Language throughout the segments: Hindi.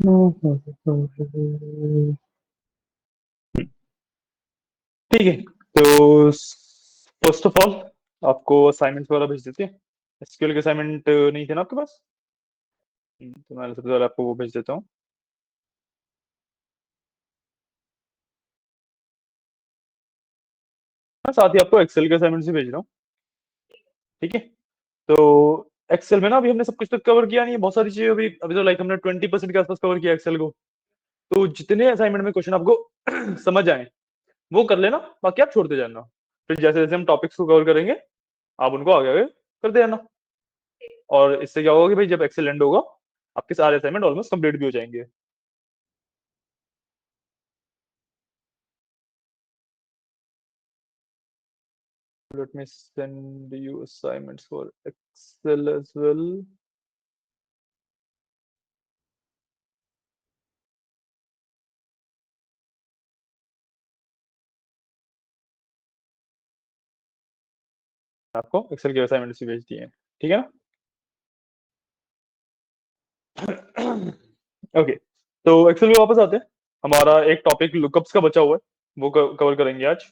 ठीक है। तो फर्स्ट ऑफ ऑल आपको असाइनमेंट वाला भेज देते हैं। एसक्यूएल के असाइनमेंट नहीं थे ना आपके पास? तो मैं सबसे पहले आपको वो भेज देता हूँ। मैं साथ ही आपको एक्सेल के असाइनमेंट भी भेज रहा हूँ। ठीक है। तो एक्सेल में ना अभी हमने सब कुछ तो कवर किया नहीं है, बहुत सारी चीजें अभी अभी तो लाइक हमने 20% के आसपास कवर किया एक्सेल को। तो जितने असाइनमेंट में क्वेश्चन आपको समझ आए वो कर लेना, बाकी आप छोड़ते जाना। फिर जैसे जैसे हम टॉपिक्स को कवर करेंगे आप उनको आगे आगे करते जाना। और इससे क्या होगा कि भाई जब एक्सेल एंड होगा आपके सारे असाइनमेंट ऑलमोस्ट कंप्लीट भी हो जाएंगे। Let me send you assignments for Excel as well. आपको एक्सेल के असाइनमेंट्स भी भेज दिए हैं, ठीक है ना? ओके। तो एक्सेल में वापस आते हैं। हमारा एक टॉपिक लुकअप्स का बचा हुआ है, वो कवर करेंगे आज।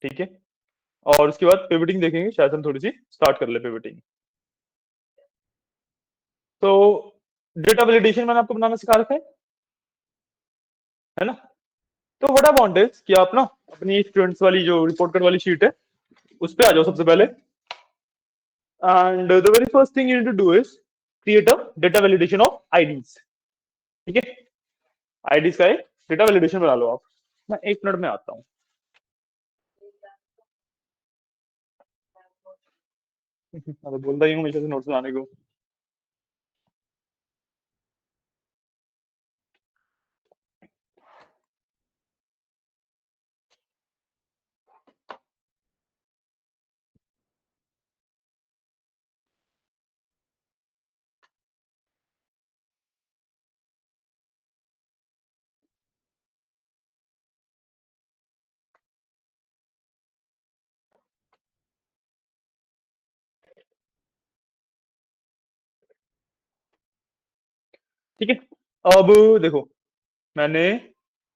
ठीक है। और उसके बाद पिवटिंग देखेंगे, शायद हम थोड़ी सी स्टार्ट कर ले पिवटिंग। तो डेटा वैलिडेशन मैंने आपको बनाना सिखा रखा है ना? तो व्हाट आई वांट इज कि आप ना अपनी स्टूडेंट्स वाली जो रिपोर्ट कार्ड वाली शीट है उस पे आ जाओ सबसे पहले। And the very first thing you need to do is create a data validation of IDs. ठीक है। आईडीज का एक डेटा वैलिडेशन बना लो आप। मैं 1 मिनट में आता हूँ। मैं तो बोलता ही हूँ हमेशा से नोट्स बनाने को। ठीक है। अब देखो, मैंने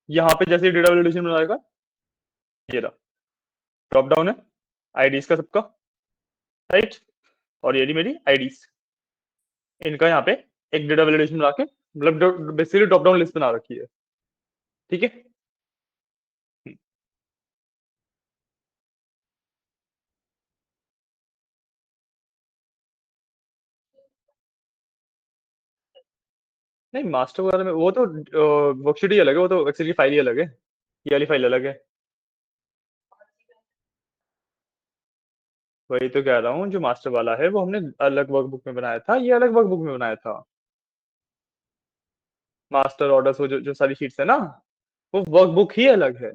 यहाँ पे जैसे डेटा वैलिडेशन बनाएगा, ये रहा ड्रॉप डाउन है आईडीज का सबका, राइट? और ये रही मेरी आईडीज। इनका यहाँ पे एक डेटा वैलिडेशन बना के मतलब बेसिकली ड्रॉप डाउन लिस्ट बना रखी है। ठीक है। नहीं, मास्टर वगैरह में वो तो वर्कशीट ही अलग है, वो तो एक्सेल की फाइल ही अलग है, ये वाली फाइल अलग है। वही तो कह रहा हूँ, जो मास्टर वाला है वो हमने अलग वर्कबुक में बनाया था, ये अलग वर्कबुक में बनाया था। मास्टर ऑर्डर्स वो जो सारी शीट्स है ना, वो वर्कबुक ही अलग है।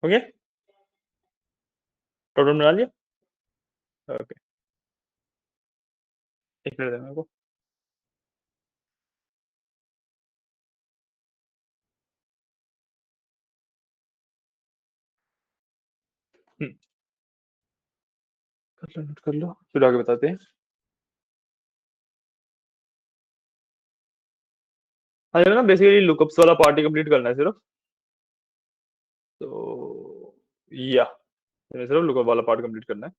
ओके। टोटल बना लिया। ओके। एक मिनट देना मेरे को। कर लो नोट कर लो, फिर आगे बताते हैं। हाँ, ये ना बेसिकली लुकअप्स वाला पार्ट ही कंप्लीट करना है सिर्फ। तो या सिर्फ लुकअप वाला पार्ट कंप्लीट करना है।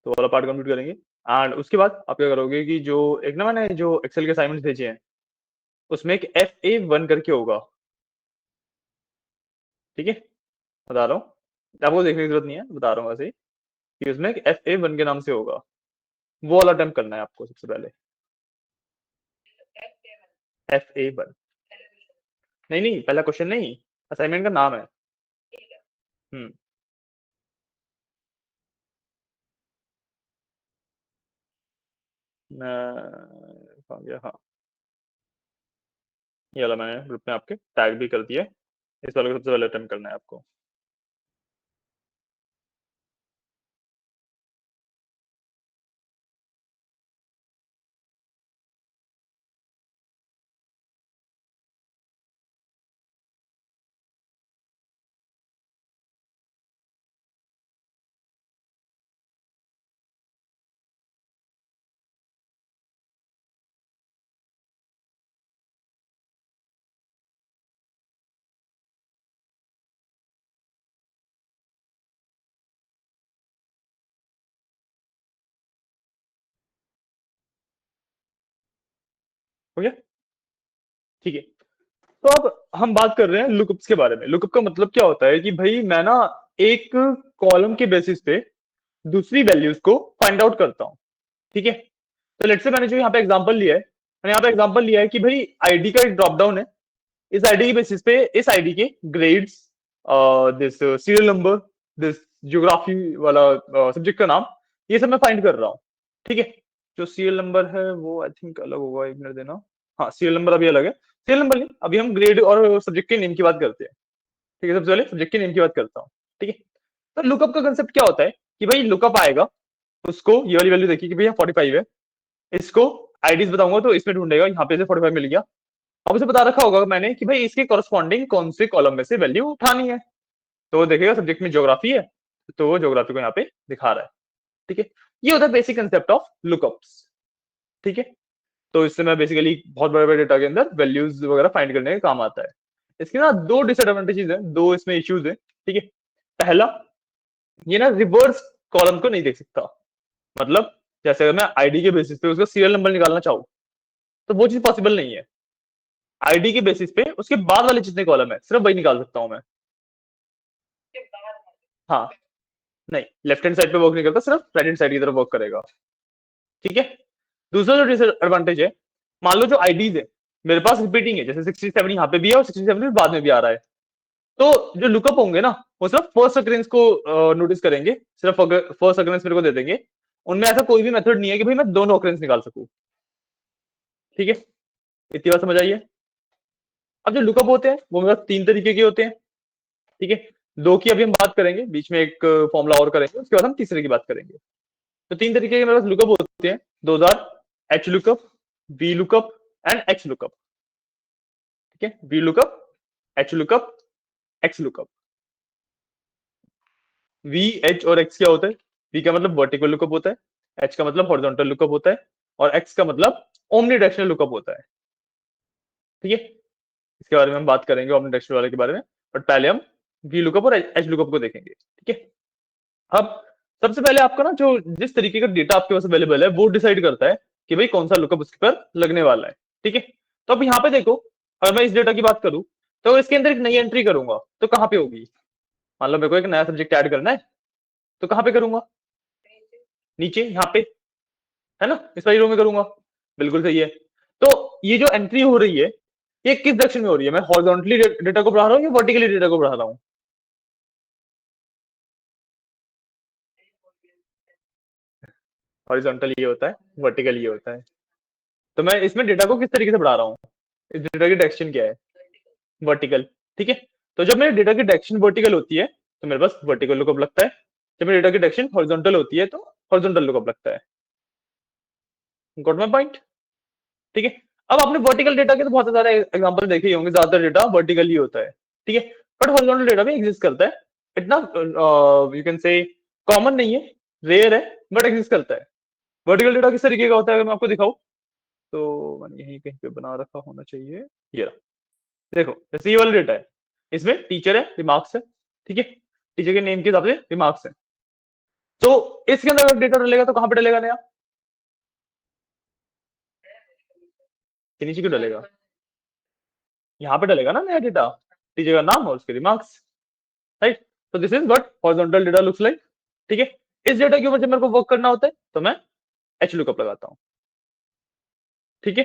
तो वाला पार्ट कंप्लीट करेंगे। एंड उसके बाद आप क्या करोगे कि जो एक ना मैंने जो एक्सेल के असाइनमेंट्स भेजे हैं उसमें एक FA1 करके होगा। ठीक है। बता रहा हूँ, आपको देखने की जरूरत नहीं है, बता रहा हूँ वैसे ही कि उसमें एक FA1 के नाम से होगा। वो वाला अटेम्प्ट करना है आपको सबसे पहले। FA1। नहीं नहीं, पहला क्वेश्चन नहीं, असाइनमेंट का नाम है। हम्म। आ गया, हाँ ये वाला मैंने ग्रुप में आपके टैग भी कर दिया है। इस वाले को सबसे पहले अटेम्प्ट करना है आपको। हो गया, ठीक है। तो अब हम बात कर रहे हैं लुकअप्स के बारे में। लुकअप का मतलब क्या होता है कि भाई मैं ना एक कॉलम के बेसिस पे दूसरी वैल्यूज को फाइंड आउट करता हूँ, ठीक है। तो लेट्स से मैंने जो यहाँ पे एग्जांपल लिया है, मैंने यहाँ पे एग्जांपल लिया है कि भाई आईडी का एक ड्रॉप डाउन है। इस आईडी के बेसिस पे इस आईडी के grades, this serial number, this geography वाला सब्जेक्ट का नाम, ये सब मैं फाइंड कर रहा हूँ, ठीक है। जो सीरियल नंबर है वो आई थिंक अलग होगा, एक मिनट देना। हाँ सीरियल नंबर अभी अलग है, सीरियल नंबर नहीं, अभी हम ग्रेड और सब्जेक्ट के नेम की बात करते हैं, ठीक है। सबसे पहले सब्जेक्ट के नेम की बात करता हूँ, ठीक है। तो लुकअप का कंसेप्ट क्या होता है कि भाई लुकअप आएगा, उसको ये वाली वैल्यू देखिए कि भैया 45 है, इसको आईडीज बताऊंगा तो इसमें ढूंढेगा, यहाँ पे से 45 मिल गया। अब उसे बता रखा होगा मैंने कि भाई इसके कॉरस्पॉन्डिंग कौन से कॉलम में से वैल्यू उठानी है। तो वो देखेगा सब्जेक्ट में ज्योग्राफी है, तो वो ज्योग्राफी को यहाँ पे दिखा रहा है, ठीक है। ये होता है बेसिक कंसेप्ट ऑफ लुकअप्स, ठीक है। तो इससे मैं बेसिकली बहुत बड़े बड़े डेटा के अंदर वैल्यूज वगैरह फाइंड करने का काम आता है। इसके ना दो डिसएडवांटेजेस है, दो इसमें इश्यूज है, ठीक है। पहला, ये ना रिवर्स कॉलम को नहीं देख सकता। मतलब जैसे अगर मैं आईडी के बेसिस पे उसका सीरियल नंबर निकालना चाहूँ तो वो चीज पॉसिबल नहीं है। आईडी के बेसिस पे उसके बाद वाले जितने कॉलम है सिर्फ वही निकाल सकता हूं मैं। हाँ, नहीं लेफ्ट हैंड साइड पे वर्क नहीं करता, सिर्फ राइट हैंड साइड की तरफ वर्क करेगा, ठीक है। दूसरा जो डिसएडवांटेज है, मान लो जो आईडीज है मेरे पास रिपीटिंग है, जैसे 67 यहाँ पे भी है और 67 बाद में भी आ रहा है, तो जो लुकअप होंगे ना वो सिर्फ फर्स्ट अकरेंस को नोटिस करेंगे, सिर्फ अगर फर्स्ट अकरेंस मेरे को दे देंगे। उनमें ऐसा कोई भी मेथड नहीं है कि भाई मैं दोनों अकरेंस निकाल सकूं, ठीक है। इतनी बात समझ आई है। अब जो लुकअप होते हैं वो मेरे पास तीन तरीके के होते हैं, ठीक है। दो की अभी हम बात करेंगे, बीच में एक फॉर्मूला और करेंगे, उसके बाद हम तीसरे की बात करेंगे। तो तीन तरीके के मेरे पास लुकअप होते हैं, दो are H lookup, V lookup and X lookup, ठीक है। V lookup, H lookup, X lookup. V, H और एक्स क्या होता है? वी का मतलब वर्टिकल लुकअप होता है, एच का मतलब हॉरिजॉन्टल लुकअप होता है, और एक्स का मतलब ओमनी डायरेक्शनल लुकअप होता है, ठीक है। इसके बारे में हम बात करेंगे ओमनी डायरेक्शनल वाले के बारे में, बट पहले हम वी लुकअप और एच लुकअप को देखेंगे, ठीक है। अब सबसे पहले आपका ना जो जिस तरीके का डेटा आपके पास अवेलेबल है वो डिसाइड करता है कि भाई कौन सा लुकअप उसके पर लगने वाला है, ठीक है। तो अब यहाँ पे देखो, अगर मैं इस डेटा की बात करूं तो इसके अंदर एक नई एंट्री करूंगा तो कहाँ पे होगी? मान लो मेरे को एक नया सब्जेक्ट ऐड करना है, तो कहाँ पे करूंगा? नीचे यहाँ पे, है ना, इस वाली रो में करूंगा। बिल्कुल सही है। तो ये जो एंट्री हो रही है ये किस डायरेक्शन में हो रही है? मैं हॉरिजॉन्टली डेटा को बढ़ा रहा हूँ या वर्टिकली डेटा को बढ़ा रहा हूँ? हॉरिजॉन्टल ये होता है, वर्टिकल ये होता है। तो मैं इसमें डेटा को किस तरीके से बढ़ा रहा हूँ? इस डेटा की डायरेक्शन क्या है? वर्टिकल, ठीक है। तो जब मेरे डेटा की डायरेक्शन वर्टिकल होती है तो मेरे पास वर्टिकल लुकअप लगता है, जब मेरे डेटा की डायरेक्शन हॉरिजॉन्टल होती है तो हॉरिजॉन्टल लुकअप लगता है। Got my point? ठीक है। अब आपने वर्टिकल डेटा के तो बहुत सारे एग्जांपल देखे ही होंगे, ज्यादातर डेटा वर्टिकल ही होता है, ठीक है। बट हॉरिजॉन्टल डेटा भी एग्जिस्ट करता है, इतना यू कैन से कॉमन नहीं है, रेयर है, बट एग्जिस्ट करता है। वर्टिकल डेटा किस तरीके का होता है अगर मैं आपको दिखाऊं तो मैंने यहीं कहीं पे बना रखा होना चाहिए, ये रहा। देखो जैसे ये वाला डेटा है, इसमें टीचर है, रिमार्क्स है, ठीक है। टीचर के नेम के हिसाब से रिमार्क्स है। तो इसके अंदर अगर डेटा डलेगा तो कहां पे डलेगा नया? ये नीचे क्यों डलेगा? यहाँ पे डलेगा ना नया डेटा, टीचर का नाम और उसके रिमार्क्स, राइट। तो this is what horizontal data looks like, ठीक है। इस डेटा के ऊपर जब मेरे को वर्क करना होता है तो मैं एच लुकअप लगाता हूँ, ठीक है।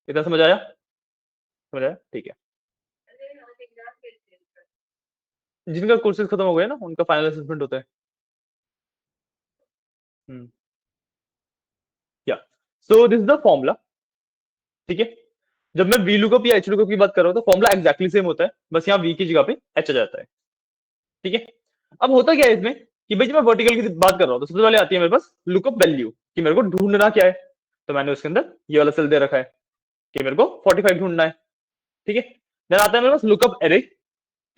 इतना समझ आया? समझ आया, ठीक है। जिनका कोर्सेज खत्म हो गए ना उनका फाइनल असेसमेंट होता है। हम्म, या so this is the formula, ठीक है। जब मैं वी लुकअप या एच लुकअप की बात कर रहा हूं तो फॉर्मूला एक्जैक्टली सेम होता है, बस यहाँ वी की जगह पे एच आ जाता है, ठीक है। अब होता क्या है इसमें कि भाई जब मैं वर्टिकल की बात कर रहा हूं तो सबसे पहले आती है मेरे पास लुकअप वैल्यू कि मेरे को ढूंढना क्या है, तो मैंने उसके अंदर ये वाला सेल दे रखा है कि मेरे को 45 ढूंढना है, ठीक है। देन आता है मेरे पास लुकअप एरे,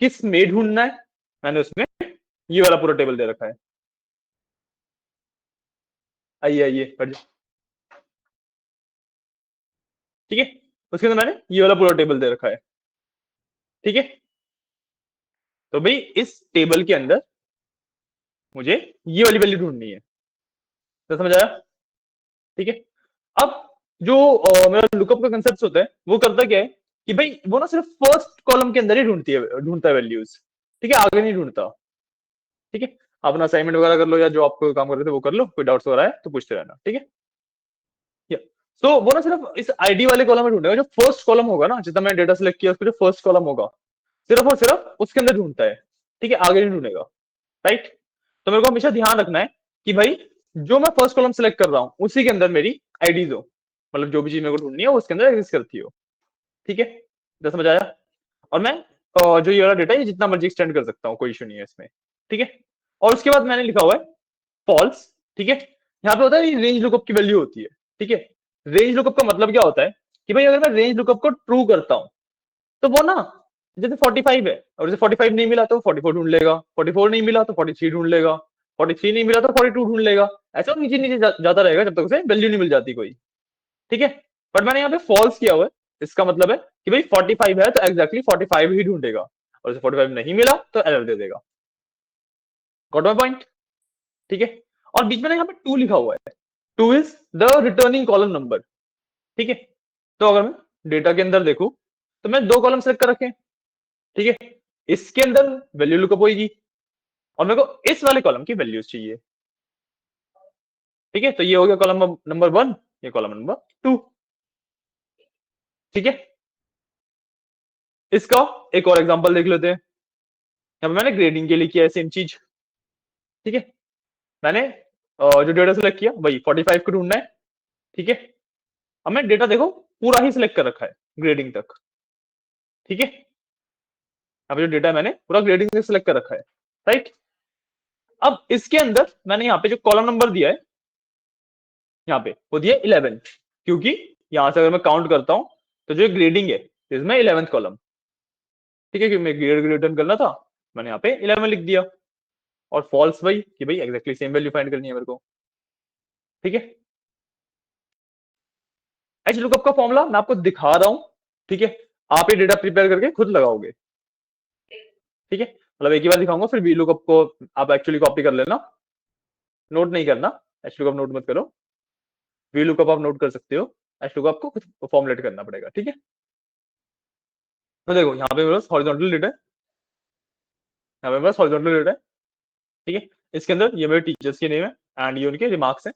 किस में ढूंढना है, मैंने उसमें ये वाला पूरा टेबल दे रखा है। आइए आइए बैठ जाओ, ठीक है। उसके अंदर मैंने ये वाला पूरा टेबल दे रखा है, ठीक है। तो भाई इस टेबल के अंदर मुझे ये वाली वैल्यू ढूंढनी है, तो समझ आया, ठीक है। अब जो मेरा लुकअप का कंसेप्ट होता है वो करता क्या है कि भाई वो ना सिर्फ फर्स्ट कॉलम के अंदर ही ढूंढता है वैल्यूज, ठीक है, आगे नहीं ढूंढता, ठीक है। आप अपना असाइनमेंट वगैरह कर लो या जो आप काम कर रहे थे वो कर लो, कोई डाउट्स वगैरह है तो पूछते रहना, ठीक है। तो वो ना सिर्फ इस आईडी वाले कॉलम में ढूंढेगा, जो फर्स्ट कॉलम होगा ना, जितना मैंने डेटा सिलेक्ट किया उसका जो फर्स्ट कॉलम होगा सिर्फ और सिर्फ उसके अंदर ढूंढता है, ठीक है, आगे नहीं ढूंढेगा, राइट। तो मेरे को हमेशा ध्यान रखना है कि भाई जो मैं फर्स्ट कॉलम सेलेक्ट कर रहा हूं उसी के अंदर मेरी आईडीज हो, मतलब जो भी चीज मेरे को ढूंढनी है वो उसके अंदर एग्जिस्ट करती हो, ठीक है। तो समझ आया। और मैं जो ये वाला डेटा है जितना मर्जी एक्सटेंड कर सकता हूँ, कोई इशू नहीं है इसमें, ठीक है। और उसके बाद मैंने लिखा हुआ है फॉल्स, ठीक है। यहाँ पे होता है रेंज लुकअप की वैल्यू होती है, ठीक है। रेंज लुकअप का मतलब क्या होता है कि भाई अगर मैं रेंज लुकअप को ट्रू करता हूं तो वो ना जैसे 45 है और जैसे 45 नहीं मिला तो 44 ढूंढ लेगा, 44 नहीं मिला तो 43 ढूंढ लेगा, 43 नहीं मिला तो 42 ढूंढ लेगा, ऐसा वो नीचे नीचे जाता रहेगा जब तक उसे वैल्यू नहीं मिल जाती कोई, ठीक है। बट मैंने यहाँ पे फॉल्स किया हुआ है, इसका मतलब है कि भाई 45 है तो एग्जैक्टली 45 ही ढूंढेगा, और जैसे 45 नहीं मिला तो एरर दे देगा। गॉट माय पॉइंट, ठीक है। और बीच में ना यहाँ पे 2 लिखा हुआ है, 2 is the returning column number, ठीक है। तो अगर मैं डेटा के अंदर देखूं तो मैं 2 कॉलम सेलेक्ट कर रखे हैं, ठीक है। इसके अंदर वैल्यू लुकअप होगी और मेरे को इस वाले कॉलम की वैल्यूज चाहिए, ठीक है। तो ये हो गया कॉलम नंबर 1, ये कॉलम नंबर 2, ठीक है। इसका एक और एग्जांपल देख लेते हैं। यहाँ पे मैंने ग्रेडिंग के लिए किया है सेम चीज, ठीक है। मैंने जो डेटा सेलेक्ट किया वही 45 को ढूंढना है, ठीक है। अब मैं डेटा देखो पूरा ही सिलेक्ट कर रखा है ग्रेडिंग तक, ठीक है। अब जो डेटा मैंने पूरा ग्रेडिंग से सिलेक्ट कर रखा है, राइट। अब इसके अंदर मैंने यहाँ पे जो कॉलम नंबर दिया है यहाँ पे वो दिया 11, क्योंकि यहां से अगर मैं काउंट करता हूं तो जो ग्रेडिंग है इसमें 11th कॉलम, ठीक है, क्योंकि मैं ग्रेड रिटर्न करना था, मैंने यहाँ पे 11 लिख दिया। और फॉल्स भाई कि भाई एग्जैक्टली सेम वैल्यू फाइंड करनी है मेरे को, ठीक है। एच लुकअप का फॉर्मूला मैं आपको दिखा रहा हूं, ठीक है। आप ये डेटा प्रिपेयर करके खुद लगाओगे, ठीक है। मतलब एक ही बार दिखाऊंगा, फिर वी लुकअप को आप एक्चुअली कॉपी कर लेना, नोट नहीं करना, एच लुकअप नोट मत करो, वी लुकअप आप नोट कर सकते हो, एच लुकअप को खुद फॉर्मुलेट करना पड़ेगा, ठीक है। तो देखो यहाँ पे मेरे पास हॉरिजॉन्टल डेटा है, यहाँ पे मेरे पास हॉरिजॉन्टल डेटा है, ठीक है। इसके अंदर ये मेरे टीचर्स के नेम है एंड ये उनके रिमार्क्स हैं,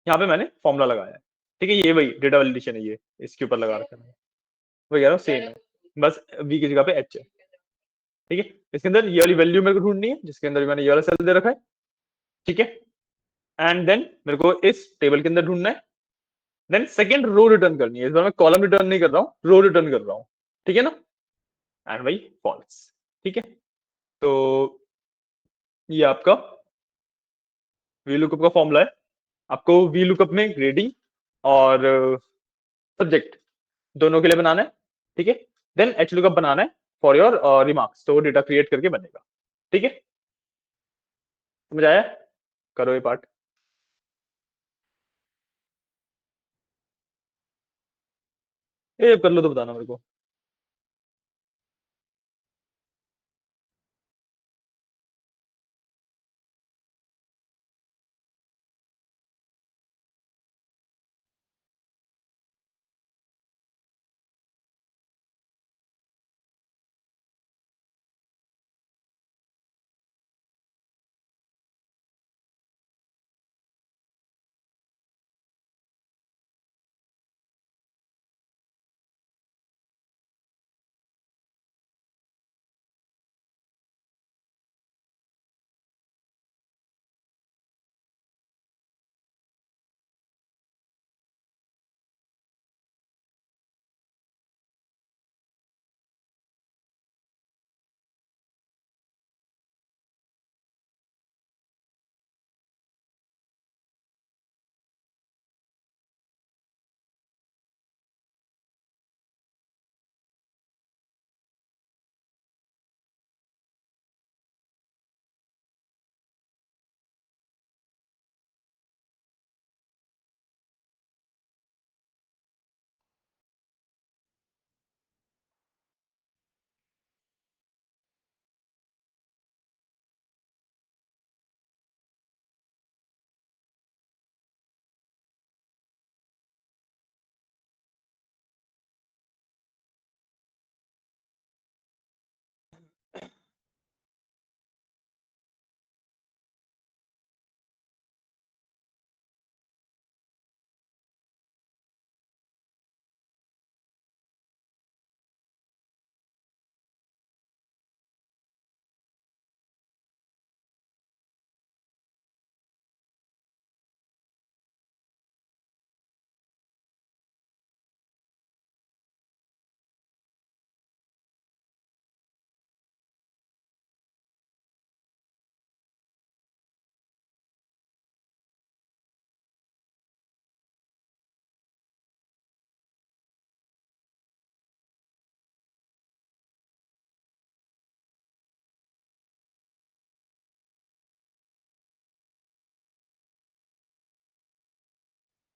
यहाँ पे मैंने फॉर्मुला लगाया है, ठीक है। ये वही डेटा वैलिडेशन है, ये इसके ऊपर लगा रखा है, वही कह रहा हूँ सेम है, बस वी की जगह पे एच है, ठीक है। इसके अंदर ये वाली वैल्यू मेरे को ढूंढनी है जिसके अंदर मैंने ये वाला सेल दे रखा है, ठीक है। एंड देन मेरे को इस टेबल के अंदर ढूंढना है, देन सेकंड रो रिटर्न करनी है, इस बार मैं कॉलम रिटर्न नहीं कर रहा हूँ, रो रिटर्न कर रहा हूँ, ठीक है ना। एंड वही फॉल्स, ठीक है। तो ये आपका वी लुकअप का फॉर्मूला है, आपको वी लुकअप में ग्रेडिंग और सब्जेक्ट दोनों के लिए बनाना है, ठीक है। देन एच लुकअप बनाना है फॉर योर रिमार्क्स, तो डेटा क्रिएट करके बनेगा, ठीक है। समझ आया, करो ये पार्ट। ये कर लो तो बताना मेरे को।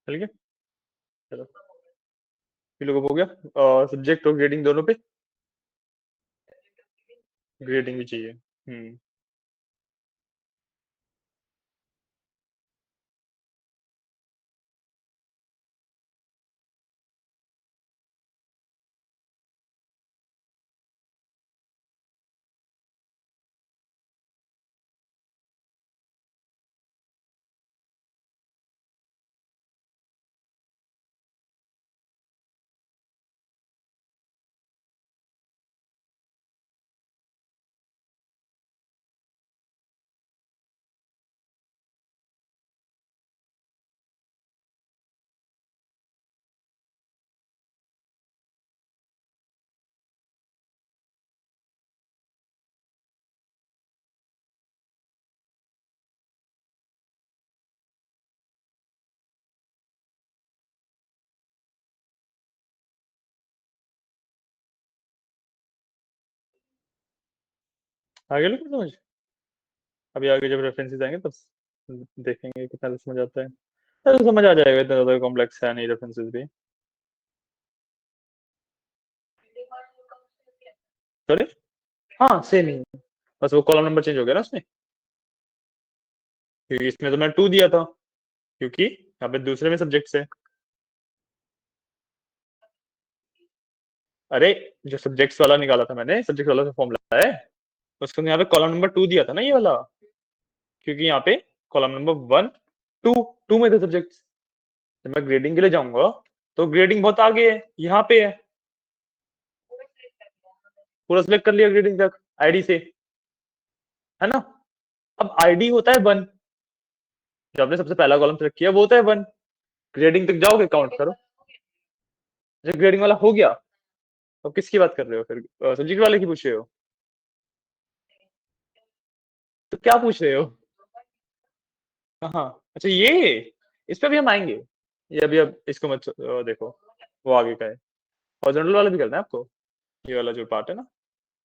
ठीक है, चलो ये लोगों को हो गया। सब्जेक्ट और ग्रेडिंग दोनों पे ग्रेडिंग भी चाहिए। आगे लोग समझ, अभी आगे जब रेफरेंसेस आएंगे तब देखेंगे कितना समझ आता है। तो समझ आ जाएगा, इतना ज्यादा कॉम्प्लेक्स है नहीं रेफरेंसेस भी। सॉरी, हाँ सेम ही, बस वो कॉलम नंबर चेंज हो गया ना उसमें, क्योंकि इसमें तो मैं 2 दिया था, क्योंकि यहाँ पे दूसरे में सब्जेक्ट्स है। अरे जो सब्जेक्ट्स वाला निकाला था मैंने, सब्जेक्ट वाला फॉर्मूला है, उसको यहाँ पे कॉलम नंबर 2 दिया था ना ये वाला, क्योंकि यहाँ पे कॉलम नंबर 1 2 2 में थे सब्जेक्ट्स। जब मैं ग्रेडिंग के लिए जाऊंगा तो ग्रेडिंग बहुत आगे है, यहाँ पे है, पूरा सिलेक्ट कर लिया ग्रेडिंग तक आईडी से, है ना। अब आईडी होता है 1, जो आपने सबसे पहला कॉलम सेलेक्ट किया वो होता है 1, ग्रेडिंग तक जाओगे काउंट करो। जब ग्रेडिंग वाला हो गया, अब किसकी बात कर रहे हो फिर, सब्जेक्ट वाले की पूछ रहे हो? तो क्या पूछ रहे हो? हाँ, अच्छा ये, इस पे भी हम आएंगे। ये अभी, अब इसको मत देखो, वो आगे का है। और जनरल वाला भी करना है आपको, ये वाला जो पार्ट है ना,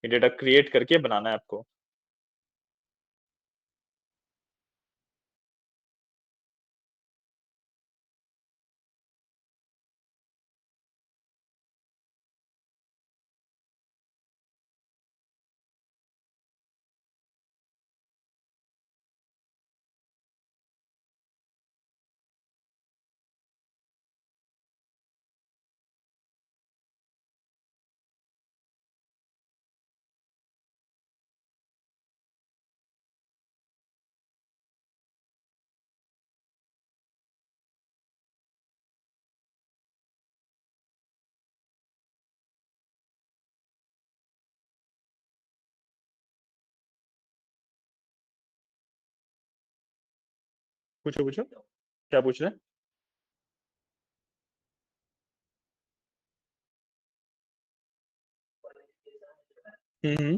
ये डेटा क्रिएट करके बनाना है आपको। पूछो पूछो, क्या पूछ रहे हैं? हम्म।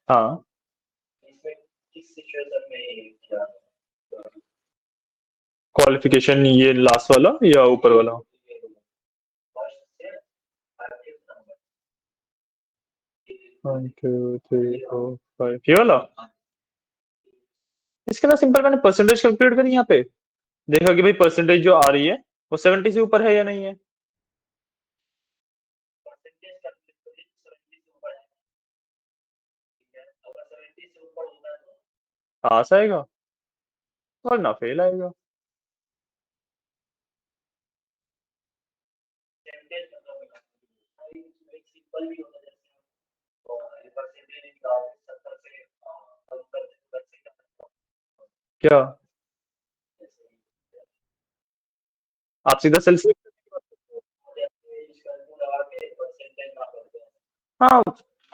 हाँ, क्वालिफिकेशन ये लास्ट वाला या ऊपर वाला? 1 2 3 4 5, ये वाला। इसके ना सिंपल मैंने परसेंटेज कैलकुलेट करी यहाँ पे, देखा कि भाई परसेंटेज जो आ रही है वो 70 से ऊपर है या नहीं है। पास आएगा और ना फेल आएगा। क्या, आप सीधा सेल से, हाँ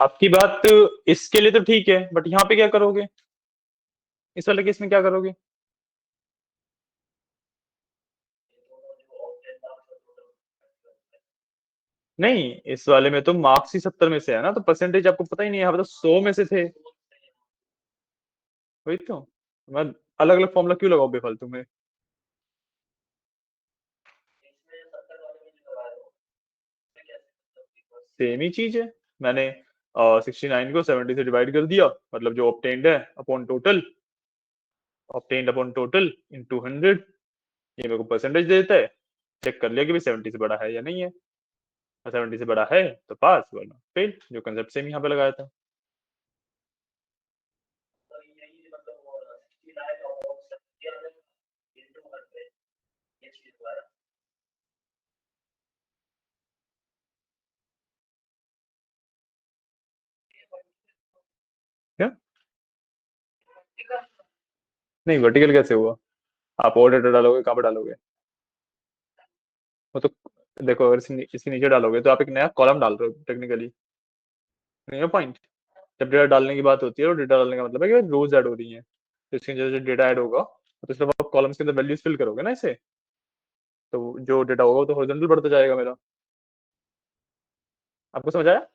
आपकी बात इसके लिए तो ठीक है, बट यहाँ पे क्या करोगे, इस वाले केस में क्या करोगे? नहीं, इस वाले में तो मार्क्स ही 70 में से है ना, तो परसेंटेज आपको पता ही नहीं है, यहाँ पे तो 100 में से थे। वही तो, मैं अलग अलग फॉर्मूला क्यों लगाओ बेफालतू में। सेम ही चीज है। मैंने और 69 को 70 से डिवाइड कर दिया, मतलब जो ऑब्टेन्ड है upon total, obtained upon total into 100, ये मेरे को परसेंटेज देता है। चेक कर लिया कि भाई 70 से बड़ा है या नहीं है, 70 से बड़ा है तो पास, वरना फेल, जो कंसेप्ट सेम यहाँ पे लगाया था। क्या? नहीं, वर्टिकल कैसे हुआ? आप और डेटा डालोगे, कहाँ पे डालोगे? वो तो देखो, अगर इसके नीचे डालोगे तो आप एक नया कॉलम डाल रहे हो टेक्निकली, नहीं है पॉइंट। जब डेटा डालने की बात होती है, और डेटा डालने का मतलब है कि रोज ऐड हो रही है, तो इसके अंदर जो डेटा ऐड होगा, तो सिर्फ आप कॉलम्स के अंदर वैल्यूज फिल करोगे ना इसे, तो जो डेटा होगा वो तो हॉरिजॉन्टल बढ़ता जाएगा मेरा। आपको समझ आया?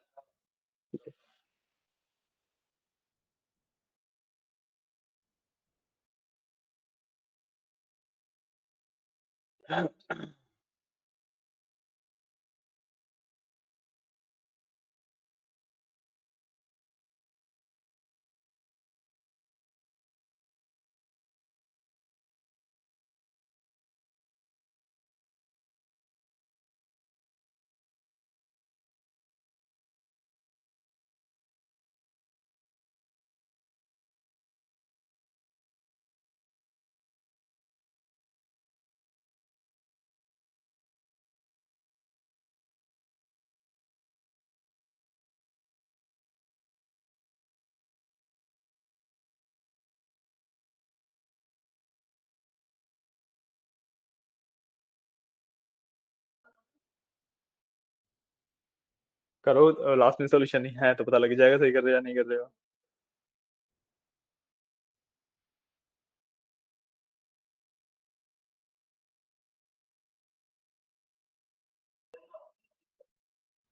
करो, लास्ट में सोल्यूशन नहीं है तो पता लग जाएगा सही कर रहे हो या नहीं कर रहे हो।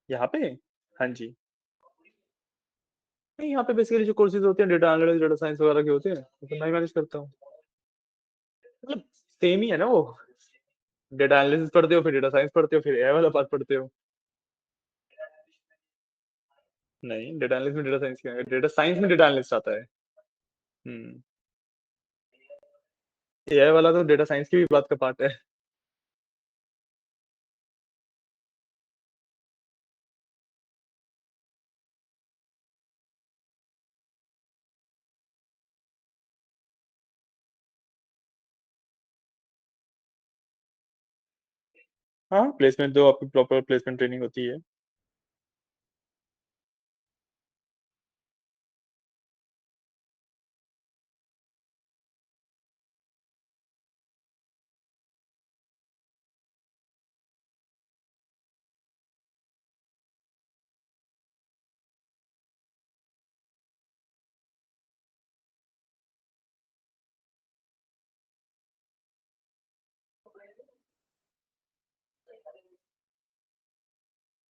यहाँ पे, हाँ जी, नहीं यहाँ पे बेसिकली जो कोर्सेज होते हैं डेटा एनालिटिक्स, डेटा साइंस वगैरह के होते हैं, वो तो मैं ही मैनेज करता हूँ। मतलब सेम ही है ना वो, डेटा एनालिसिस पढ़ते हो, फिर डेटा साइंस पढ़ते हो, फिर एआई वाला पार्ट पढ़ते हो। नहीं, डेटा एनालिसिस में डेटा साइंस क्या है, डेटा साइंस में डेटा एनालिस्ट आता है। हम्म। एआई वाला तो डेटा साइंस की भी बात का पार्ट है। हाँ, प्लेसमेंट तो आपकी प्रॉपर प्लेसमेंट ट्रेनिंग होती है।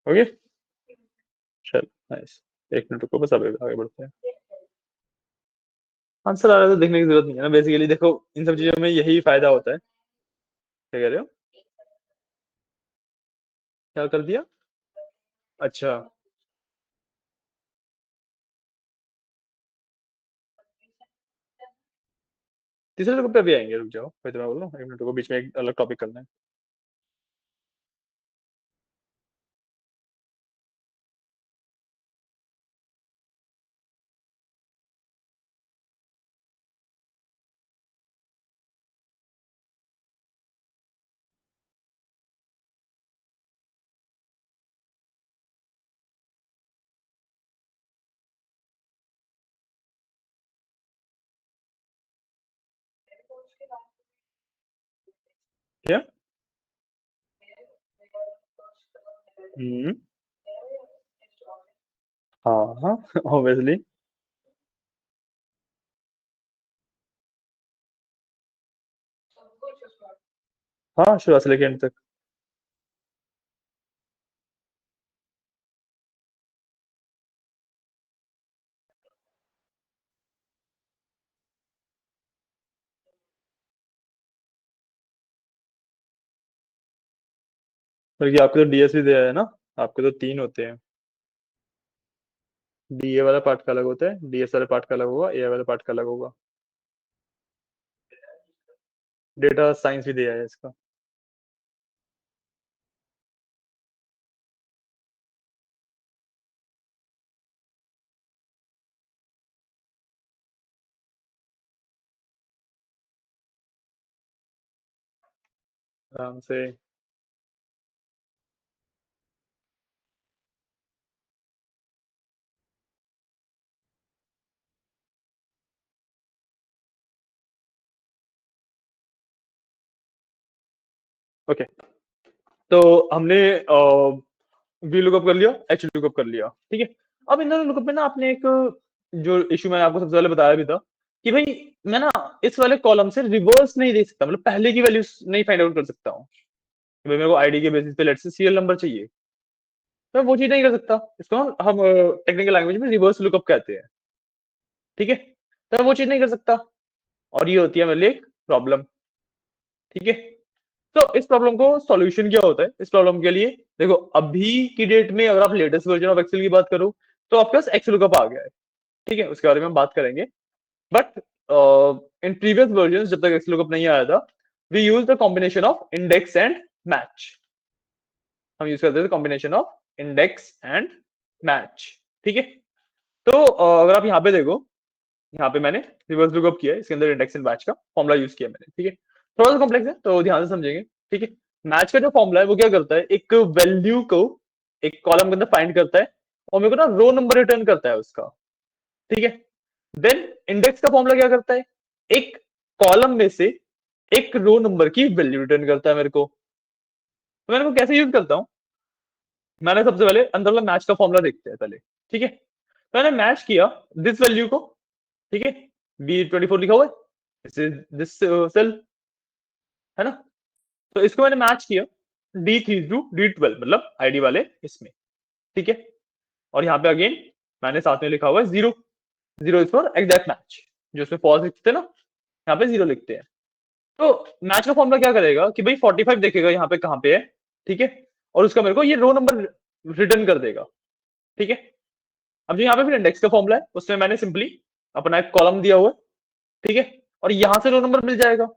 ओके, चल, नाइस। एक मिनट रुको, बस आगे आगे बढ़ते हैं। आंसर आ रहा है तो देखने की जरूरत नहीं है ना, बेसिकली देखो इन सब चीजों में यही फायदा होता है। क्या कह रहे हो? क्या कर दिया? अच्छा, तीसरे टॉपिक पे भी आएंगे, रुक जाओ, फिर तो मैं बोल रहा हूँ, एक मिनट रुको, बीच में एक अलग टॉपिक करना है। क्या? हम्म। हाँ हाँ, ऑब्वियसली। हाँ, शुरुआत से लेके एंड तक। बल्कि आपको तो डीएस भी दिया है ना, आपके तो तीन होते हैं। डी ए वाला पार्ट का अलग होता है, डी एस वाले पार्ट का अलग होगा, ए वाले पार्ट का अलग होगा। डेटा साइंस भी दिया है इसका। आराम से। ओके, तो हमने वी लुकअप कर लिया, एच लुकअप कर लिया, ठीक है। अब इन दोनों लुकअप में ना आपने एक जो इश्यू मैंने आपको सबसे पहले बताया भी था कि भाई मैं ना इस वाले कॉलम से रिवर्स नहीं दे सकता, मतलब पहले की वैल्यूज नहीं फाइंड आउट कर सकता हूँ। भाई मेरे को आईडी के बेसिस पे लेट्स से सीरियल नंबर चाहिए, तो मैं वो चीज नहीं कर सकता। इसको हम टेक्निकल लैंग्वेज में रिवर्स लुकअप कहते हैं, ठीक है। तो मैं वो चीज नहीं कर सकता, और ये होती है मेरे लिए एक प्रॉब्लम, ठीक है। तो इस प्रॉब्लम को सॉल्यूशन क्या होता है इस प्रॉब्लम के लिए? देखो अभी की डेट में अगर आप लेटेस्ट वर्जन ऑफ एक्सेल की बात करो तो आपके पास एक्स लुकअप आ गया है, ठीक है, उसके बारे में हम बात करेंगे। बट इन प्रीवियस वर्जन जब तक एक्स लुकअप नहीं आया था, we use the combination of index and match. हम यूज करते थे combination of index and match, ठीक है। तो अगर आप यहाँ पे देखो, यहाँ पे मैंने रिवर्स लुकअप किया है, इसके अंदर इंडेक्स एंड मैच का फॉर्मुला यूज किया मैंने, ठीक है। थोड़ा सा कॉम्प्लेक्स है तो ध्यान से समझेंगे, ठीक है। मैच का जो फॉर्मुला है वो क्या करता है, एक वैल्यू को एक कॉलम के अंदर फाइंड करता है और मेरे को ना रो नंबर रिटर्न करता है उसका, ठीक है। देन इंडेक्स का फॉर्मुला क्या करता है, एक कॉलम में से एक रो नंबर की वैल्यू रिटर्न करता है मेरे को। तो मैंने को कैसे यूज करता हूँ, मैंने सबसे पहले अंदर वाला मैच का फॉर्मुला देखते हैं पहले, ठीक है। तो मैंने मैच किया दिस वैल्यू को, ठीक है, B24 लिखा हुआ है, दिस सेल, है ना। तो इसको मैंने मैच किया D3 to D12 मतलब आईडी वाले इसमें, ठीक है। और यहाँ पे अगेन मैंने साथ में लिखा हुआ है zero, zero is for exact match, जो उसमें फॉल्स लिखते हैं ना, यहाँ पे जीरो लिखते हैं। तो मैच का फॉर्मूला क्या करेगा कि भाई 45 देखेगा यहाँ पे कहाँ पे है, ठीक है, और उसका मेरे को ये रो नंबर रिटर्न कर देगा, ठीक है। अब जो यहाँ पे फिर इंडेक्स का फॉर्मूला है उसमें मैंने सिंपली अपना एक कॉलम दिया हुआ है, ठीक है, और यहां से रो नंबर मिल जाएगा,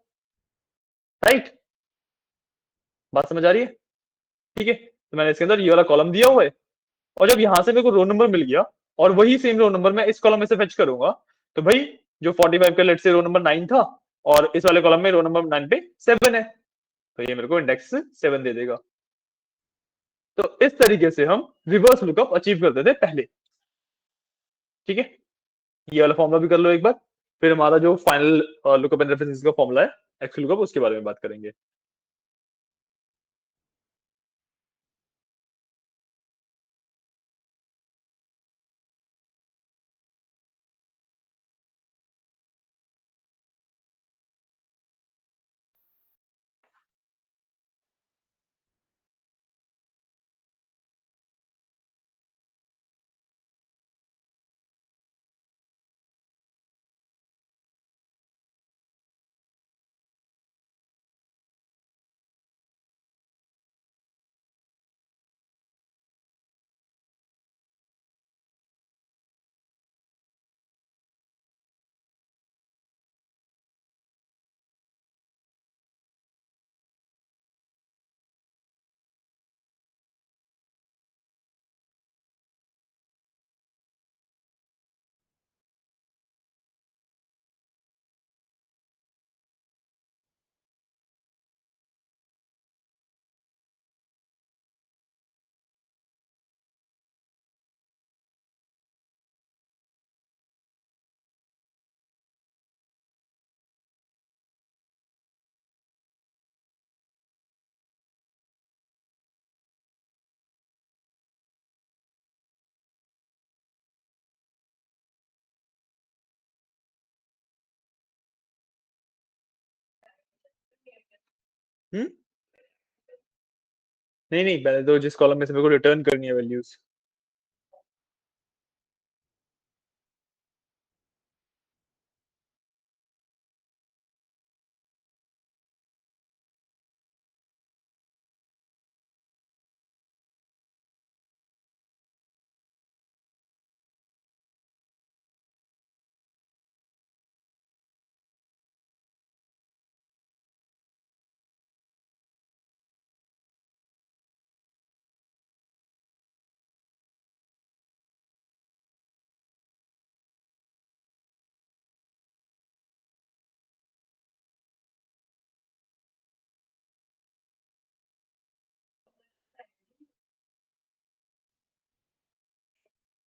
राइट। बात समझ आ रही है, ठीक है। तो मैंने इसके अंदर ये वाला कॉलम दिया हुआ है, और जब यहां से मेरे को रो नंबर मिल गया और वही सेम रो नंबर मैं इस कॉलम में से फेच करूंगा, तो भाई जो 45 का लेट से रो नंबर 9 था और इस वाले कॉलम में रो नंबर 9 पे 7 है, तो ये मेरे को इंडेक्स 7 दे देगा। तो इस तरीके से हम रिवर्स लुकअप अचीव करते थे पहले, ठीक है। ये वाला फॉर्मुला भी कर लो एक बार, फिर हमारा जो फाइनल लुकअप एंड रेफरेंसेस का फॉर्मुला है एक्स लुकअप, उसके बारे में बात करेंगे। हम्म, नहीं नहीं, पहले तो जिस कॉलम में से मेरे को रिटर्न करनी है वैल्यूज।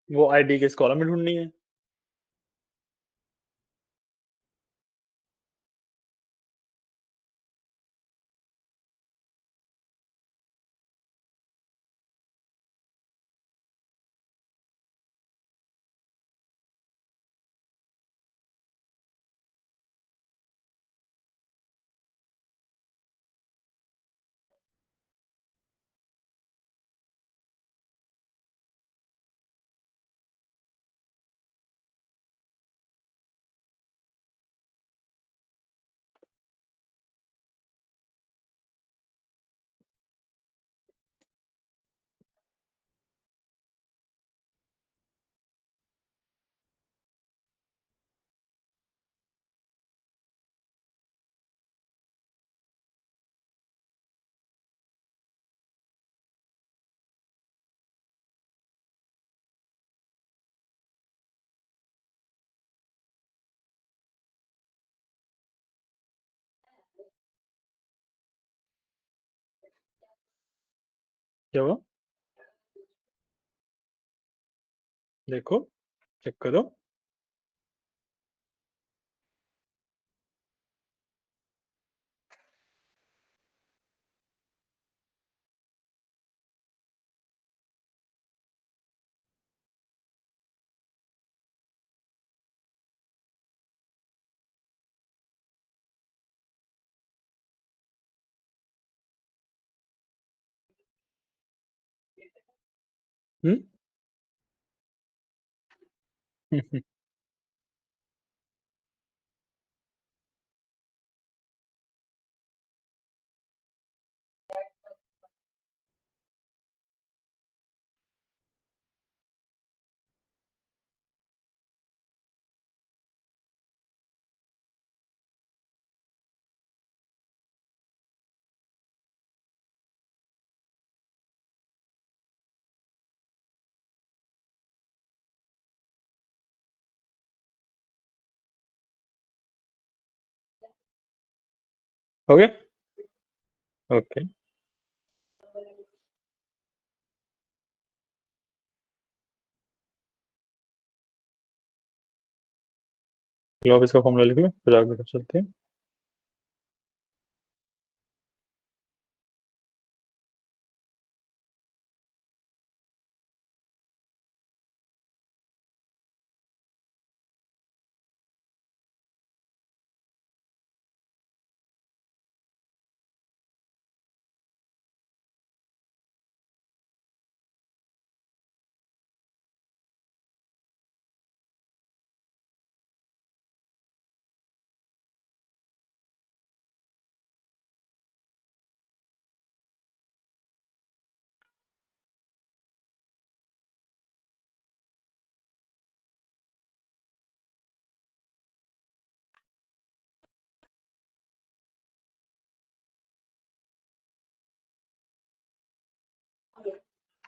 वो आईडी किस कॉलम में ढूंढनी है? क्या हुआ? देखो, चेक करो। हम्म। हो गया। ओके। लो अब इसका फॉर्मूला लिख लो, फिर आगे चलते हैं।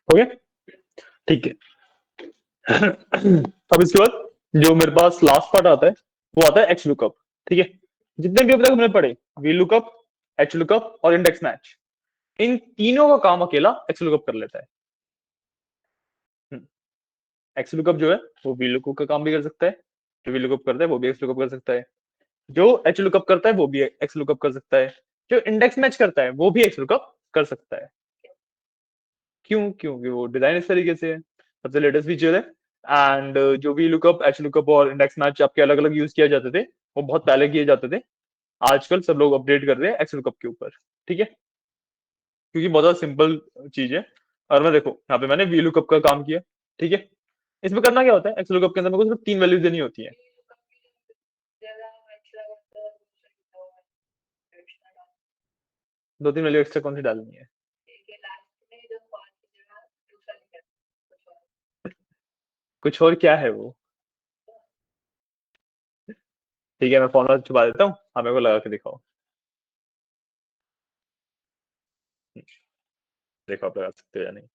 हो गया। ठीक है। अब इसके बाद जो मेरे पास लास्ट पार्ट आता है, वो आता है एच लुकअप। ठीक है। जितने भी अब तक हमने पढ़े, वी लुकअप, एच लुकअप और इंडेक्स मैच, इन तीनों का काम अकेला एक्स लुकअप कर लेता है। एक्स लुकअप जो है वो वी लुकअप का काम भी कर सकता है, जो वी लुकअप करता है वो भी एक्स लुकअप कर सकता है, जो एच लुकअप करता है वो भी एक्स लुकअप कर सकता है, जो इंडेक्स मैच करता है वो भी एक्स लुकअप कर सकता है। क्यों? क्योंकि वो डिजाइन इस तरीके से है, सबसे लेटेस्ट फीचर है। एंड जो भी लुकअप, एच लुकअप और इंडेक्स मैच आपके अलग अलग यूज किए जाते थे, वो बहुत पहले किए जाते थे। आजकल सब लोग अपडेट कर रहे हैं एक्स लुकअप के ऊपर। ठीक है। क्योंकि बहुत ज्यादा सिंपल चीज है। और मैं देखो यहाँ पे मैंने वी लुकअप का काम किया। ठीक है। इसमें करना क्या होता है, एक्स लुकअप के अंदर मेरे को सिर्फ तीन वैल्यूज देनी होती है। दो तीन वैल्यू एक्स्ट्रा कौन सी डालनी है? कुछ और क्या है वो? ठीक है, मैं फॉर्मूला छुपा देता हूँ, आप मेरे को लगा के दिखाओ। देखो आप लगा सकते हो या नहीं।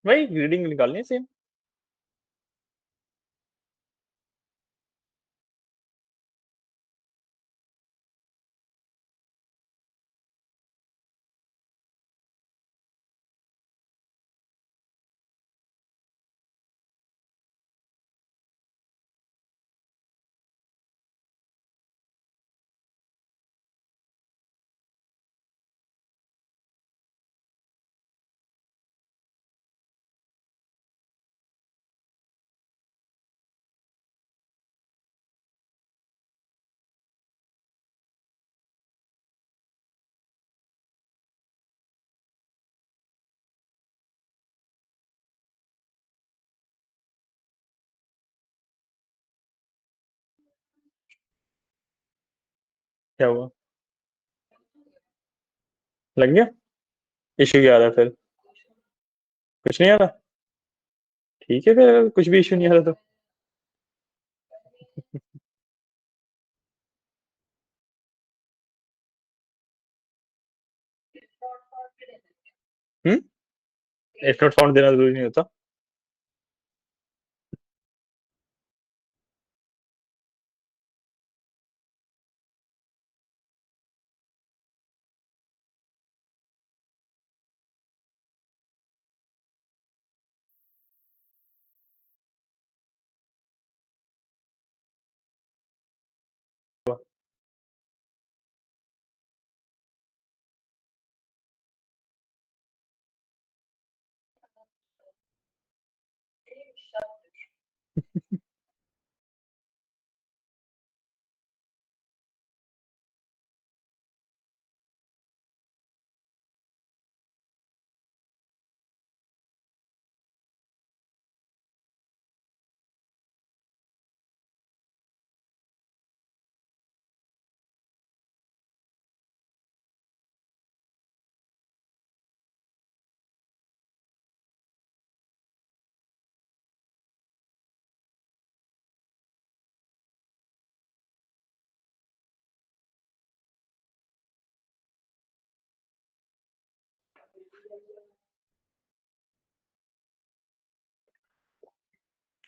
वही रीडिंग निकालनी है सेम। क्या हुआ? लग गया? इशू क्या आ रहा है फिर? कुछ नहीं आ रहा? ठीक है फिर, कुछ भी इशू नहीं आ रहा तो। हम्म। इफ नॉट फाउंड देना जरूरी नहीं होता।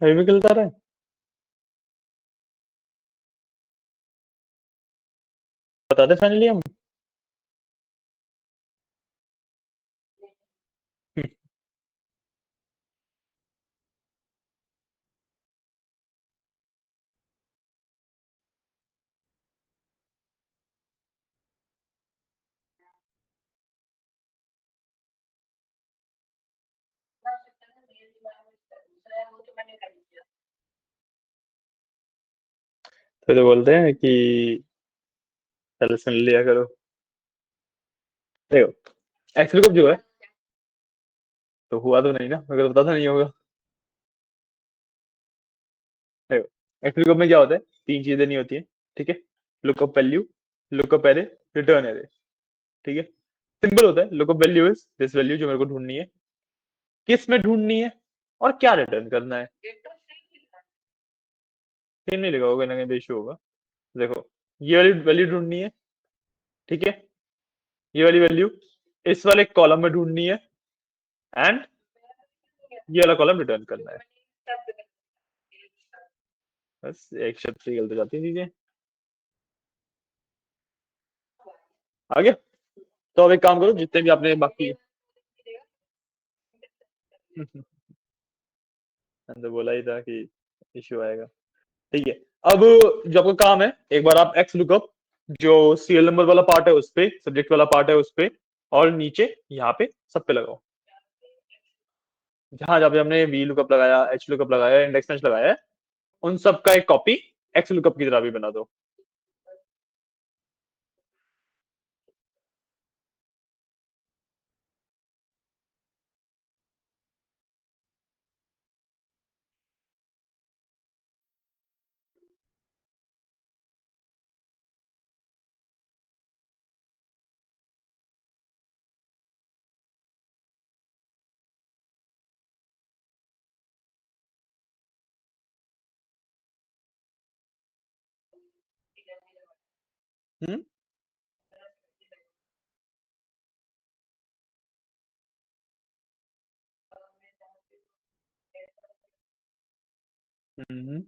अभी भी गलत आ रहा है? बता दे फाइनली हम। तो बोलते हैं कि पहले सुन लिया करो। देखो, एक्चुअली कब जो है, तो हुआ तो नहीं ना, मगर पता था नहीं होगा। देखो, एक्चुअली कब में क्या होता है, तीन चीजें नहीं होती है। ठीक है। Lookup value, lookup array, return array. ठीक है। सिंपल होता है, lookup value is this value जो मेरे को ढूंढनी है, किस में ढूंढनी है, और क्या रिटर्न करना है। सेम नहीं लिखा होगा, ना कहीं इशू होगा। देखो, ये वाली वैल्यू ढूंढनी है। ठीक है। ये वाली वैल्यू इस वाले कॉलम में ढूंढनी है, एंड ये वाला कॉलम रिटर्न करना है। बस एक शब्द से गलत हो जाती है चीजें। आगे। तो अब एक काम करो, जितने भी आपने बाकी मैंने तो बोला ही था कि इश्यू आएगा। ठीक है। अब जो आपका काम है, एक बार आप एक्स लुकअप जो सीरियल नंबर वाला पार्ट है उस पे, सब्जेक्ट वाला पार्ट है उस पे, और नीचे यहाँ पे सब पे लगाओ। जहां जहाँ पे हमने वी लुकअप लगाया, एच लुकअप लगाया, इंडेक्स मैच लगाया है, उन सब का एक कॉपी एक्स लुकअप की तरह भी बना दो। हम्म। हम्म।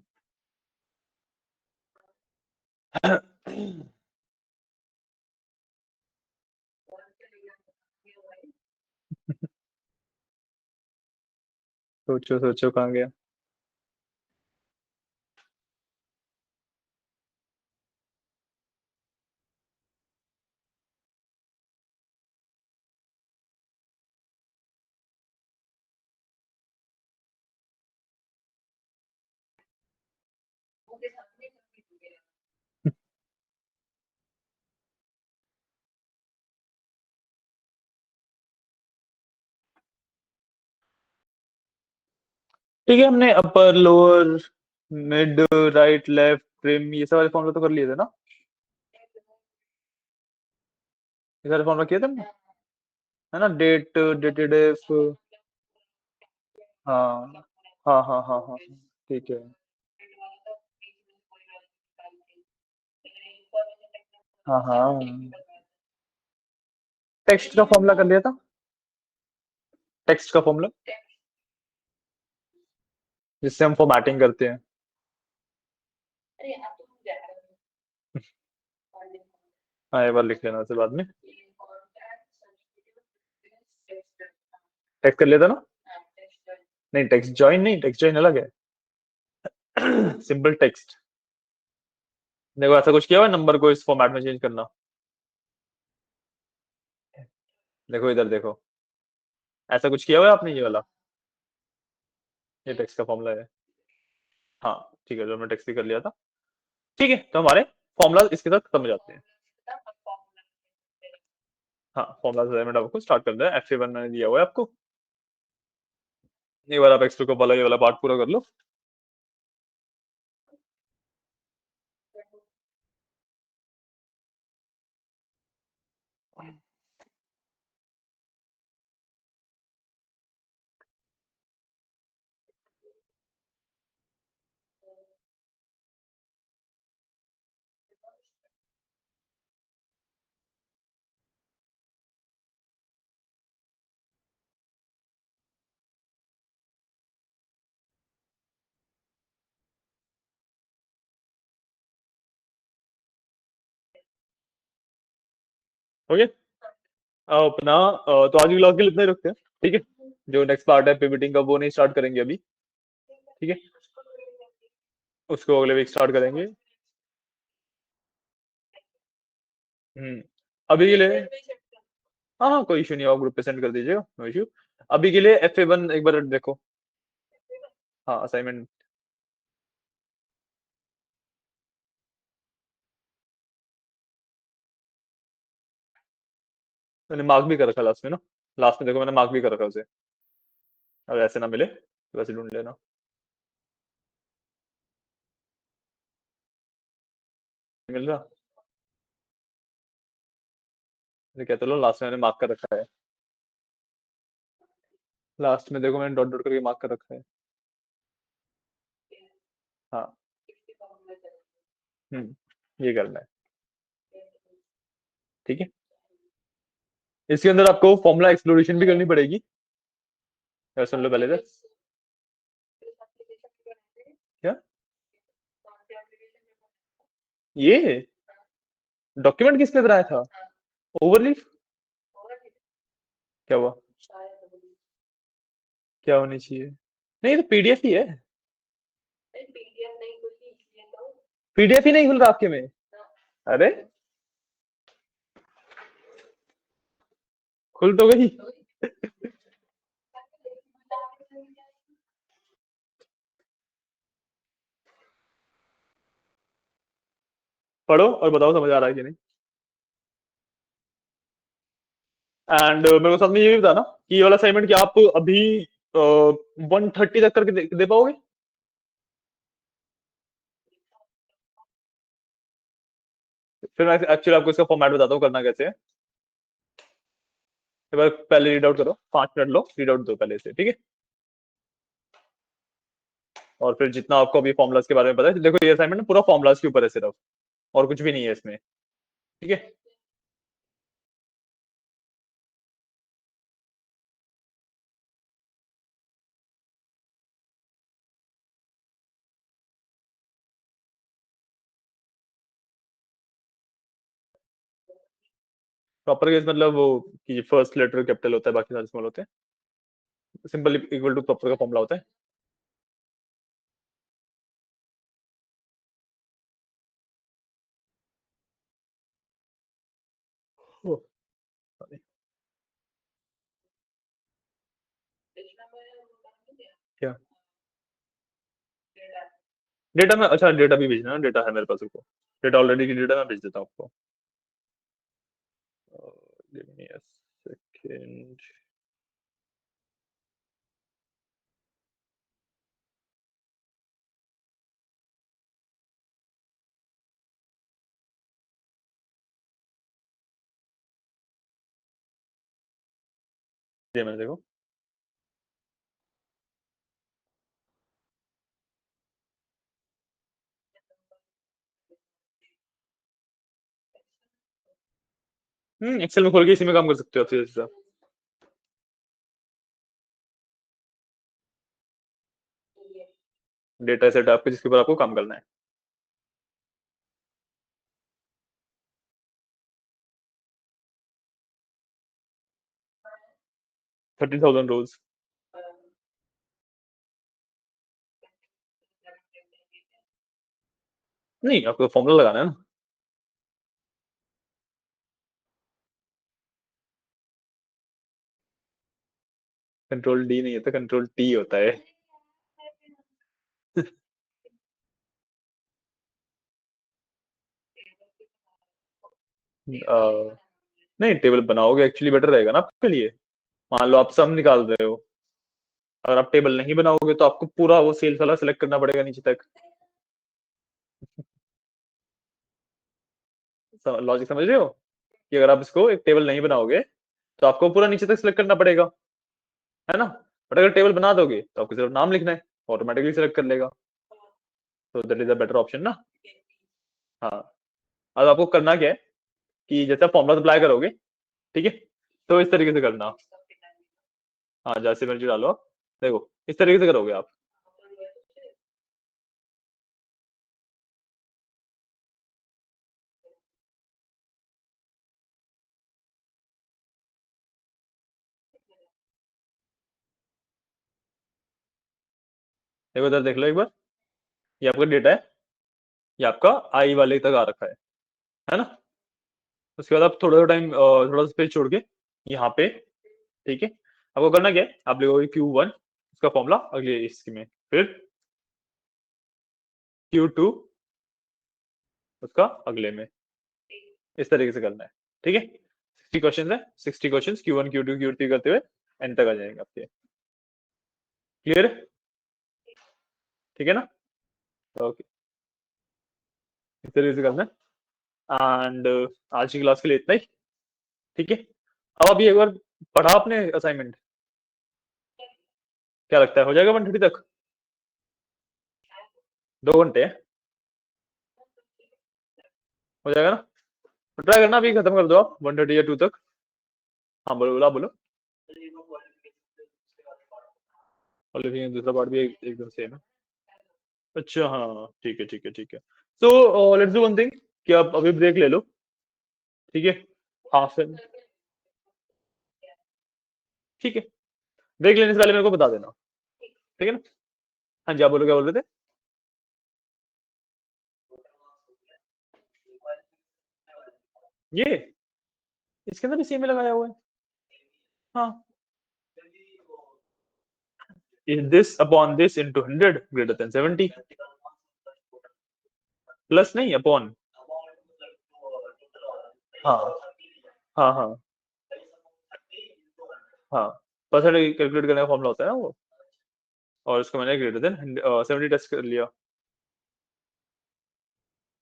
सोचो सोचो कहाँ गया। ठीक है, हमने upper lower mid right left trim ये सारे फॉर्मूला तो कर लिए थे ना। ये सारे फॉर्मूला किए थे हमने, है ना। Date, dated if. हाँ हाँ हाँ हाँ हाँ। ठीक है। हाँ हाँ। टेक्स्ट का फॉर्मूला कर लिया था। टेक्स्ट का फॉर्मूला जिससे हम फॉर्मेटिंग करते हैं। हाँ, एक बार लिख लेना उसे बाद में। टेक्स्ट कर लिया था ना। नहीं, टेक्स्ट जॉइन नहीं, टेक्स्ट जॉइन अलग है। Simple text. देखो ऐसा कुछ किया हुआ है नंबर को इस फॉर्मेट में चेंज करना। देखो इधर देखो, ऐसा कुछ किया हुआ है आपने ये वाला। ये टेक्स्ट का फॉर्मूला है। हाँ ठीक है, जो हमने टेक्स्ट भी कर लिया था। ठीक है, तो हमारे फॉर्मूला इसके साथ खत्म हो जाते हैं। हाँ, फॉर्मूला असाइनमेंट आपको स्टार्ट करना है। F1 मैंने दिया हुआ है आपको। एक बार आप एक्स2 को वाला ये वाला पार्ट पूरा कर लो। ओके। अपना तो आज की क्लास के लिए इतना ही रखते हैं। ठीक है, जो नेक्स्ट पार्ट है पिवटिंग का वो नहीं स्टार्ट करेंगे अभी। ठीक है, उसको अगले वीक स्टार्ट करेंगे। हम्म। अभी के लिए हाँ हाँ, कोई इशू नहीं, आप ग्रुप पे सेंड कर दीजिएगा, नो इशू। अभी के लिए F1 एक बार देखो। हाँ, असाइनमेंट मैंने मार्क भी कर रखा लास्ट में ना। लास्ट में देखो मैंने मार्क भी कर रखा उसे। अगर ऐसे ना मिले तो वैसे ढूंढ लेना। मिल रहा। मैं कहता लो लास्ट में मैंने मार्क कर रखा है। लास्ट में देखो मैंने डॉट डॉट करके मार्क कर रखा है। हाँ। ये करना है। ठीक है, इसके अंदर आपको फॉर्मूला एक्सप्लोरेशन भी करनी पड़ेगी। सुन लो पहले से। क्या? ये डॉक्यूमेंट किसने बनाया था? ओवरलीफ? क्या हुआ? क्या होनी चाहिए? नहीं, ये तो पीडीएफ ही है। पीडीएफ ही नहीं खुल रहा आपके में? अरे, खुल तो गई। पढ़ो और बताओ समझ आ रहा है कि नहीं। एंड मेरे को साथ में ये भी बताना कि ये वाला असाइनमेंट क्या आप अभी 1:30 तक करके दे पाओगे? फिर मैं एक्चुअली आपको इसका फॉर्मेट बताता हूँ करना कैसे है। एक बार पहले रीड आउट करो, 5 मिनट लो, रीड आउट दो पहले से, ठीक है। और फिर जितना आपको अभी फॉर्मुलाज के बारे में पता है, देखो ये असाइनमेंट पूरा फॉर्मुलाज के ऊपर है सिर्फ, और कुछ भी नहीं है इसमें। ठीक है। प्रॉपर केस मतलब वो कि फर्स्ट लेटर कैपिटल होता है, बाकी सारे स्मॉल होते हैं। सिंपल इक्वल टू प्रॉपर का फॉर्मूला होता है। ओह, sorry। क्या डेटा में? अच्छा डेटा भी भेजना है, डेटा है मेरे पास, रुको। डेटा ऑलरेडी की डेटा मैं भेज देता हूँ आपको। Give me a second. ये मैंने देखो। एक्सेल में खोल के इसी में काम कर सकते हो आप, सीधा सीधा। डेटा सेट आपके जिसके ऊपर आपको काम करना है। 30,000 रोज। नहीं, आपको फॉर्मूला लगाना है ना। कंट्रोल डी नहीं होता, कंट्रोल टी होता है। नहीं, टेबल बनाओगे एक्चुअली बेटर रहेगा ना आपके लिए। मान लो आप सम निकाल रहे हो, अगर आप टेबल नहीं बनाओगे तो आपको पूरा वो सेल्स वाला सिलेक्ट करना पड़ेगा नीचे तक। लॉजिक समझ रहे हो? कि अगर आप इसको एक टेबल नहीं बनाओगे तो आपको पूरा नीचे तक सिलेक्ट करना पड़ेगा, है ना। बट अगर टेबल बना दोगे तो आपको सिर्फ नाम लिखना है, ऑटोमेटिकली सिलेक्ट कर लेगा। तो that is a better option ना। हाँ। अब आपको करना क्या है कि जैसे आप फॉर्मुला अप्लाई करोगे, ठीक है, तो इस तरीके से करना। हाँ, जैसे मर्जी डालो आप। देखो इस तरीके से करोगे आप। देखो इधर देख लो एक बार। ये आपका डेटा है, ये आपका आई वाले तक आ रखा है ना। उसके बाद आप थोड़ा सा टाइम, थोड़ा सा स्पेस छोड़ के यहाँ पे, ठीक है, आपको करना क्या है, आप लिखोगे Q1 उसका फॉर्मूला अगले इसकी में, फिर Q2 उसका अगले में, इस तरीके से करना है। ठीक है, 60 क्वेश्चन है, 60 क्वेश्चन Q1 Q2 Q3 करते हुए एंड तक आ जाएंगे आपके। क्लियर? ठीक है ना। ओके, इस तरीके से करना है। एंड आज की क्लास के लिए इतना ही। ठीक है, अब अभी एक बार पढ़ा आपने असाइनमेंट? क्या लगता है हो जाएगा 1:30 तक? 2 घंटे है, हो जाएगा ना। तो ट्राई करना अभी खत्म कर दो आप 1:30 या 2 तक। हाँ बोलो बोलो, आप बोलो। और लिखेंगे दूसरा पार्ट भी एकदम सेम है। अच्छा हाँ, ठीक है ठीक है ठीक है। So let's do one thing कि आप अभी ब्रेक ले लो। ठीक है, हाफ एन, ठीक है। ब्रेक लेने से पहले मेरे को बता देना, ठीक है ना। हाँ जी, आप बोलो क्या बोल रहे थे? ये इसके अंदर भी सेम ही लगाया हुआ है। हाँ, is this upon this into 100 greater than 70? Plus नहीं, अपॉन। हाँ हाँ हाँ हाँ, परसेंट कैलकुलेट करने का फॉर्मूला होता है ना वो। और उसको मैंने ग्रेटर देन 70 टेस्ट कर लिया,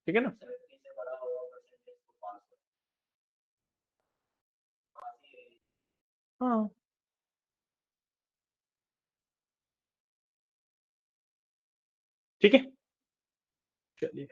ठीक है ना। हाँ, ठीक है, चलिए।